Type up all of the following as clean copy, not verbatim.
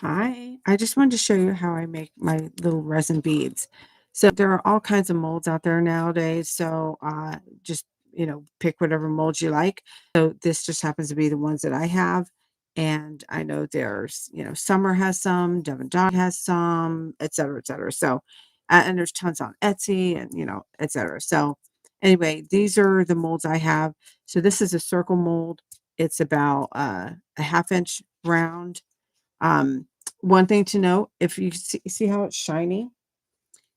Hi, I just wanted to show you how I make my little resin beads. So there are all kinds of molds out there nowadays. So just pick whatever mold you like. So this just happens to be the ones that I have. And I know there's, Summer has some, Devin Dog has some, et cetera, et cetera. So and there's tons on Etsy and et cetera. So anyway, these are the molds I have. So this is a circle mold. It's about a half inch round. One thing to note, if you see how it's shiny?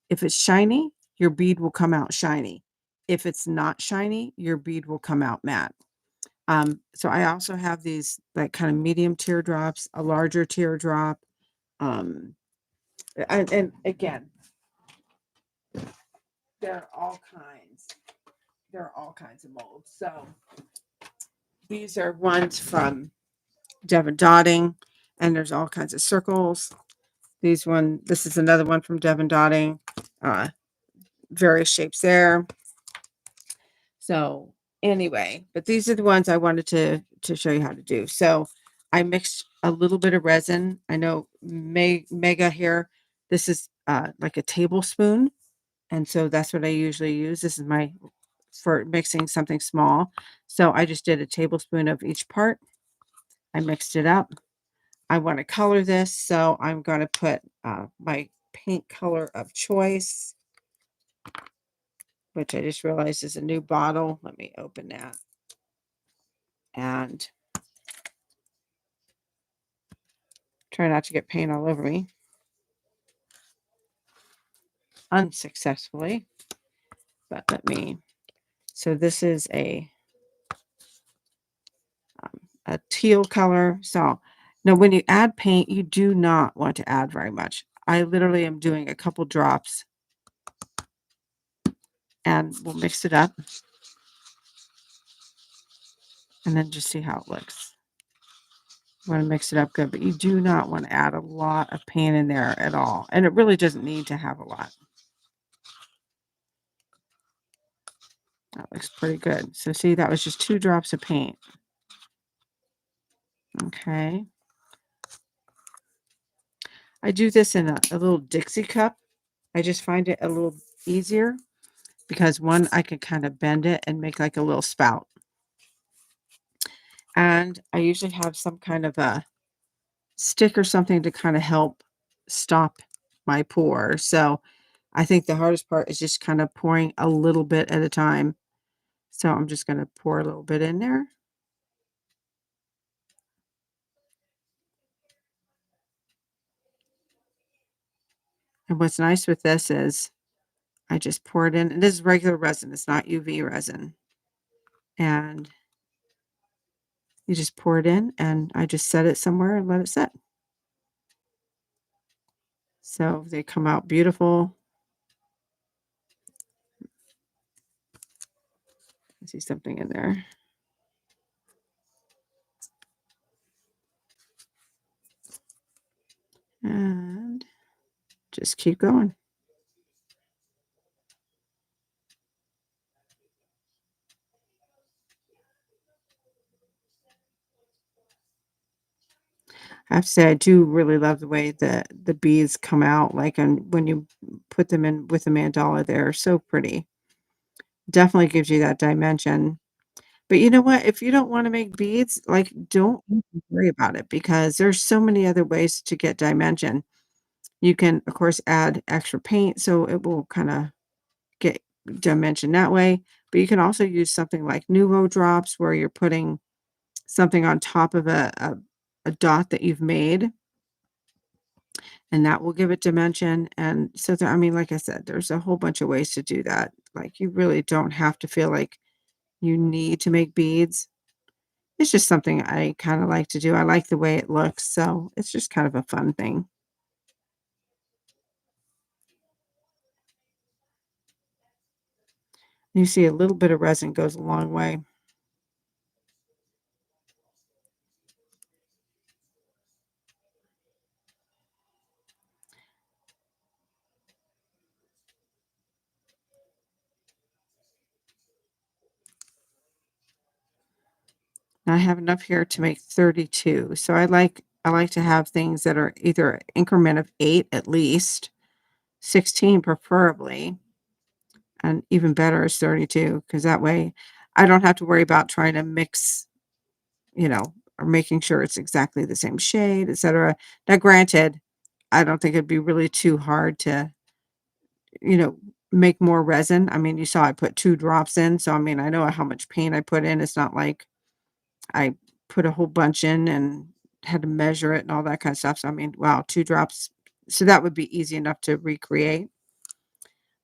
If it's shiny, your bead will come out shiny. If it's not shiny, your bead will come out matte. So I also have these like kind of medium teardrops, a larger teardrop. Um, and again, there are all kinds. There are all kinds of molds. So these are ones from Devon Dotting, and there's all kinds of circles. This is another one from Devon Dotting. Uh, various shapes there. So anyway, but these are the ones I wanted to show you how to do. So I mixed a little bit of resin. I know mega here. This is like a tablespoon, and so that's what I usually use. This is my for mixing something small. So I just did a tablespoon of each part. I mixed it up. I want to color this, so I'm going to put my paint color of choice, which I just realized is a new bottle. Let me open that. And try not to get paint all over me. Unsuccessfully, but so this is a teal color. So now when you add paint, you do not want to add very much. I literally am doing a couple drops and we'll mix it up and then just see how it looks. You want to mix it up good, but you do not want to add a lot of paint in there at all. And it really doesn't need to have a lot. That looks pretty good. So see, that was just 2 drops of paint. Okay. I do this in a little Dixie cup. I just find it a little easier because one, I can kind of bend it and make like a little spout. And I usually have some kind of a stick or something to kind of help stop my pour. So I think the hardest part is just kind of pouring a little bit at a time. So I'm just going to pour a little bit in there. And what's nice with this is I just pour it in. And this is regular resin. It's not UV resin. And you just pour it in and I just set it somewhere and let it set. So they come out beautiful. I see something in there. And just keep going. I have to say I do really love the way the beads come out, like, and when you put them in with the mandala, they're so pretty. Definitely gives you that dimension. But you know what? If you don't wanna make beads, like, don't even worry about it because there's so many other ways to get dimension. You can, of course, add extra paint, so it will kinda get dimension that way, but you can also use something like Nuvo drops where you're putting something on top of a dot that you've made, and that will give it dimension, and so there I mean, like I said, there's a whole bunch of ways to do that. Like, you really don't have to feel like you need to make beads. It's just something I kinda like to do. I like the way it looks, so it's just kind of a fun thing. You see a little bit of resin goes a long way. I have enough here to make 32, so I like I like to have things that are either increment of 8 at least, 16 preferably, and even better is 32 because that way I don't have to worry about trying to mix, or making sure it's exactly the same shade, etcetera. Now granted, I don't think it'd be really too hard to, you know, make more resin. I mean, you saw I put 2 drops in, so I mean, I know how much paint I put in. It's not like I put a whole bunch in and had to measure it and all that kind of stuff. So I mean, wow, 2 drops. So that would be easy enough to recreate.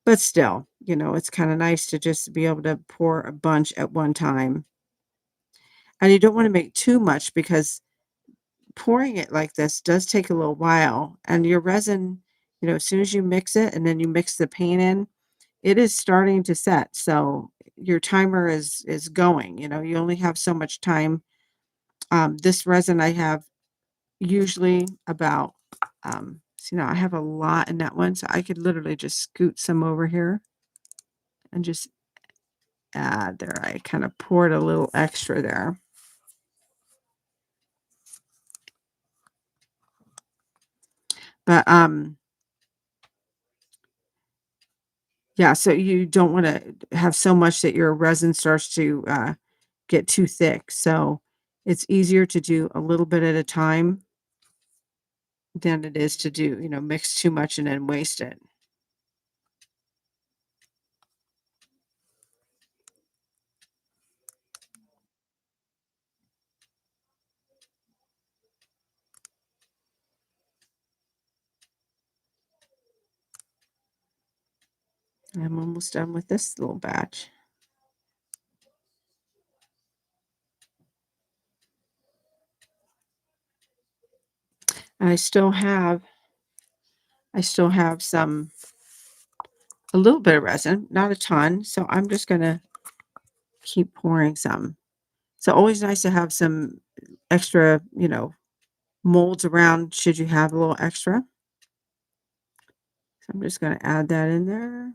But still, it's kind of nice to just be able to pour a bunch at one time. And you don't want to make too much because pouring it like this does take a little while. And your resin, as soon as you mix it and then you mix the paint in, it is starting to set. So your timer is going, you only have so much time. This resin I have usually about see now I have a lot in that one, so I could literally just scoot some over here and just add there. I kind of poured a little extra there. But yeah, so you don't want to have so much that your resin starts to get too thick. So it's easier to do a little bit at a time than it is to do, mix too much and then waste it. I'm almost done with this little batch. And I still have a little bit of resin, not a ton. So I'm just gonna keep pouring some. So always nice to have some extra, molds around should you have a little extra. So I'm just gonna add that in there.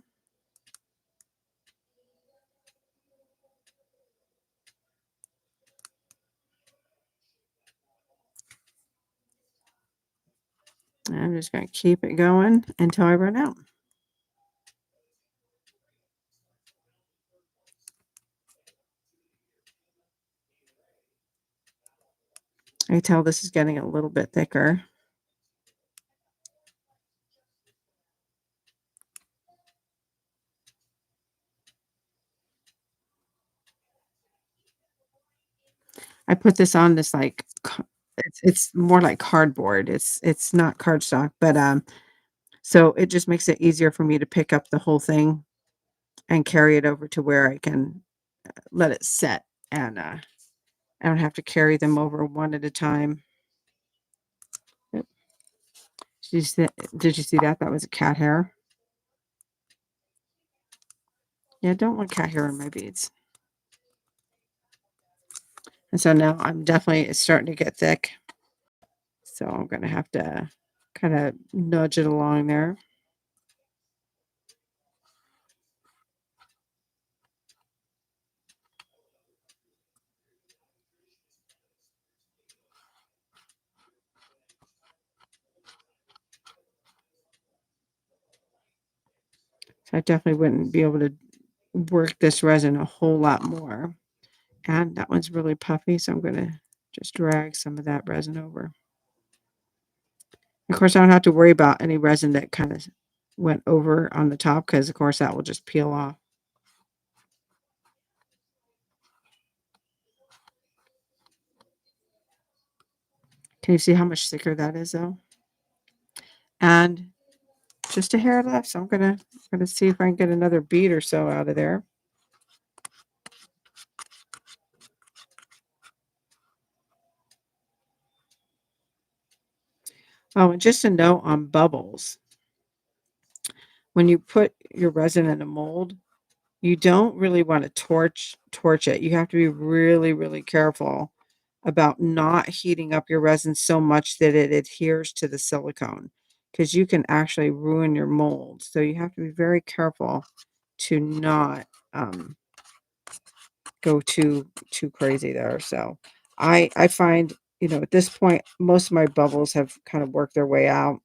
And I'm just gonna keep it going until I run out. I tell this is getting a little bit thicker. I put this on this like it's more like cardboard. It's not cardstock, but so it just makes it easier for me to pick up the whole thing and carry it over to where I can let it set and I don't have to carry them over one at a time. Yep. Did you see that? That was a cat hair. Yeah, I don't want cat hair in my beads. And so now I'm definitely it's starting to get thick. So I'm gonna have to kind of nudge it along there. So I definitely wouldn't be able to work this resin a whole lot more. And that one's really puffy, so I'm gonna just drag some of that resin over. Of course, I don't have to worry about any resin that kind of went over on the top because, of course, that will just peel off. Can you see how much thicker that is, though? And just a hair left, so I'm gonna see if I can get another bead or so out of there. Oh, and just a note on bubbles. When you put your resin in a mold, you don't really want to torch it. You have to be really, really careful about not heating up your resin so much that it adheres to the silicone because you can actually ruin your mold. So you have to be very careful to not go too crazy there. So I find at this point, most of my bubbles have kind of worked their way out,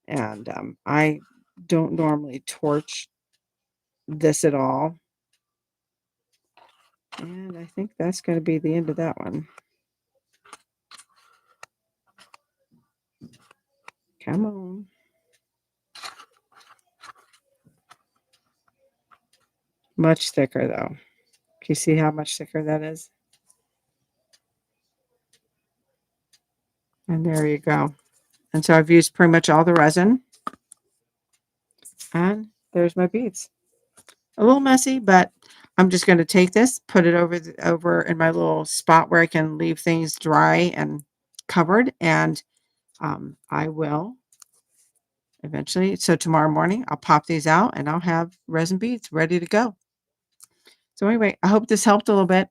and I don't normally torch this at all. And I think that's going to be the end of that one. Come on. Much thicker though. Can you see how much thicker that is? And there you go. And so I've used pretty much all the resin. And there's my beads. A little messy, but I'm just going to take this, put it over in my little spot where I can leave things dry and covered. And I will eventually. So tomorrow morning, I'll pop these out and I'll have resin beads ready to go. So anyway, I hope this helped a little bit.